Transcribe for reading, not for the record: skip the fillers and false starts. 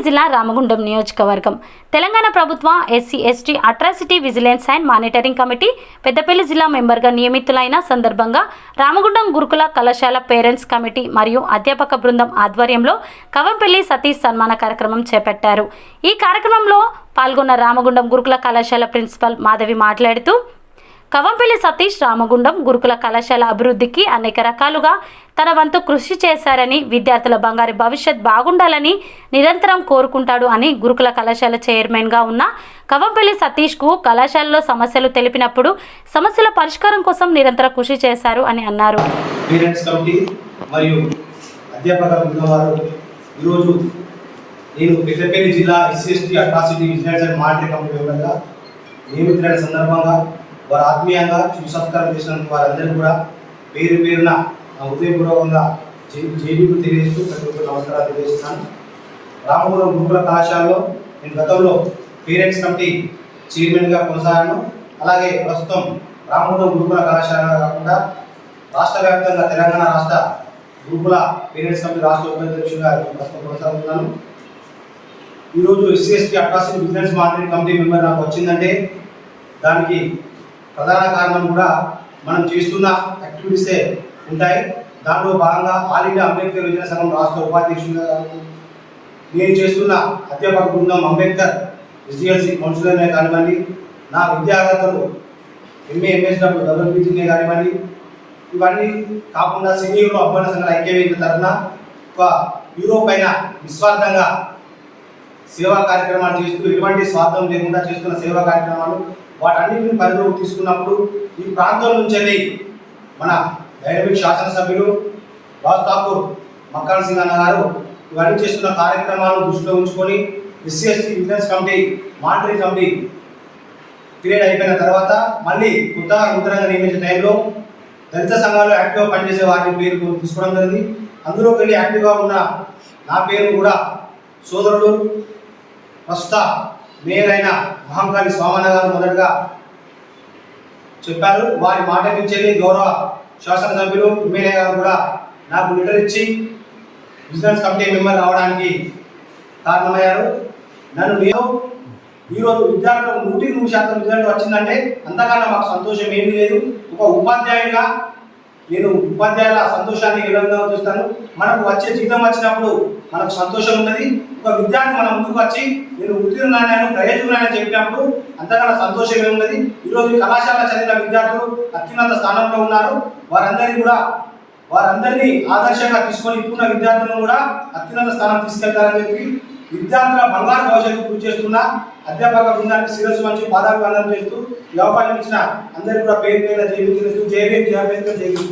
జిల్లా రామగుండం నియోజకవర్గం తెలంగాణ ప్రభుత్వ SC ST atrocity vigilance and monitoring committee Peddapalli జిల్లా మెంబర్గా నియమితులైన సందర్భంగా రామగుండం గురుకుల కళాశాల పేరెంట్స్ కమిటీ మరియు అధ్యాపక బృందం ఆధ్వర్యంలో కవంపల్లి సతీష్ సన్మాన కార్యక్రమం చేపట్టారు. ఈ కార్యక్రమంలో పాల్గొన్న రామగుండం గురుకుల కళాశాల ప్రిన్సిపల్ మాధవి మాట్లాడుతూ, కవంపల్లి సతీష్ రామగుండం గురుకుల కళాశాల అభివృద్ధికి అనేక రకాలుగా తన వంతు కృషి చేశారని, విద్యార్థుల బంగారు భవిష్యత్ బాగుండాలని నిరంతరం కోరుకుంటాడు అని గురుకుల కళాశాల చైర్మన్గా ఉన్న కవంపల్లి సతీష్కు కళాశాలలో సమస్యలు తెలిపినప్పుడు సమస్యల పరిష్కారం కోసం నిరంతర కృషి చేశారు అని అన్నారు. పేరెంట్స్ కమిటీ మరియు అధ్యాపక బృందం వారు ఈరోజు నేను పెద్దపల్లి జిల్లా SC ST atrocity vigilance and monitoring committee మెంబర్గా నియమితులైన సందర్భంగా వారు ఆత్మీయంగా సత్కారం చేసినందుకు వారందరికీ కూడా పేరు పేరున హృదయపూర్వకంగా జేబీలు తెలియజేస్తూ ప్రతి ఒక్కరు నమస్కారాలు తెలియజేస్తున్నాను. రామగుండం గురుకుల కళాశాలలో నేను గతంలో పేరెంట్స్ కమిటీ చైర్మన్గా కొనసాగాను. అలాగే ప్రస్తుతం రామగుండం గురుకుల కళాశాల కాకుండా రాష్ట్ర వ్యాప్తంగా తెలంగాణ రాష్ట్ర గురుకుల పేరెంట్స్ కమిటీ రాష్ట్ర ఉపాధ్యక్షుడిగా ప్రస్తుతం కొనసాగుతున్నాను. ఈరోజు SC ST atrocity vigilance monitoring committee member నాకు వచ్చిందంటే దానికి ప్రధాన కారణం కూడా మనం చేస్తున్న యాక్టివిటీసే ఉంటాయి. దానిలో భాగంగా ఆల్ ఇండియా అంబేద్కర్ యువజన సంఘం రాష్ట్ర ఉపాధ్యక్షుడిగా నేను చేస్తున్న అధ్యాపక బృందం అంబేద్కర్ ఎస్డిఎల్సి కౌన్సిలర్నే కానివ్వండి, నా విద్యార్హతలు ఎంఏ ఎంఎస్డబ్ల్యూ డబుల్ పీజీనే కానివ్వండి, ఇవన్నీ కాకుండా సినీయులు అభ్యర్థన సంఘాల ఐక్యవేదిక తరఫున ఒక యూరోప్ పైన నిస్వార్థంగా సేవా కార్యక్రమాలు చేస్తూ ఎటువంటి స్వార్థం లేకుండా చేస్తున్న సేవా కార్యక్రమాలు వాటన్నిటిని పరిగణలోకి తీసుకున్నప్పుడు ఈ ప్రాంతం నుంచి వెళ్ళి మన డైనమిక్ శాసనసభ్యులు బాస్ ఠాకూర్ మక్కాన్ సింగ్ అన్న గారు ఇవన్నీ చేస్తున్న కార్యక్రమాలను దృష్టిలో ఉంచుకొని SC ST vigilance committee monitoring committee period అయిపోయిన తర్వాత మళ్ళీ కొత్తగా నూతనంగా నియమించిన టైంలో దళిత సంఘాలు యాక్టివ్గా పనిచేసే వారి పేరు తీసుకోవడం జరిగింది. అందులోకి వెళ్ళి యాక్టివ్గా ఉన్న నా పేరు కూడా సోదరుడు ప్రస్తుత మేయర్ అయిన మహంకాళి స్వామన్న గారు మొదటగా చెప్పారు. వారి మాట నుంచి గౌరవ శాసనసభ్యులు ఎమ్మెల్యే గారు కూడా నాకు లెటర్ ఇచ్చి బిజినెస్ కమిటీ మెంబర్ రావడానికి కారణమయ్యారు. నేను ఈరోజు విద్యార్థులకు 100% రిజల్ట్ వచ్చిందంటే అంతకన్నా మాకు సంతోషం ఏమీ లేదు. ఒక ఉపాధ్యాయుడిగా నేను ఉపాధ్యాయుల సంతోషాన్ని ఏ విధంగా చూస్తాను. మనకు వచ్చే జీతం వచ్చినప్పుడు మనకు సంతోషం ఉన్నది. ఒక విద్యార్థి మన ముందుకు వచ్చి నేను ఉత్తీర్ణాన్ని ప్రయోజనాన్ని చెప్పినప్పుడు అంతకన్నా సంతోషం ఏమున్నది. ఈరోజు కళాశాల చదివిన విద్యార్థులు అత్యున్నత స్థానంలో ఉన్నారు. వారందరినీ ఆదర్శంగా తీసుకొని ఇప్పుడున్న విద్యార్థులను కూడా అత్యున్నత స్థానం తీసుకెళ్తారని చెప్పి విద్యార్థుల బంగారు భవిష్యత్తు కృషి చేస్తున్న అధ్యాపక బృందానికి శిరస్సు వంచి పాదాభివందనం చేస్తూ ఈ అవకాశం ఇచ్చిన అందరికీ కూడా పేరు పేరు జై భీమ్, జై అంబేద్కర్, జై భీమ్.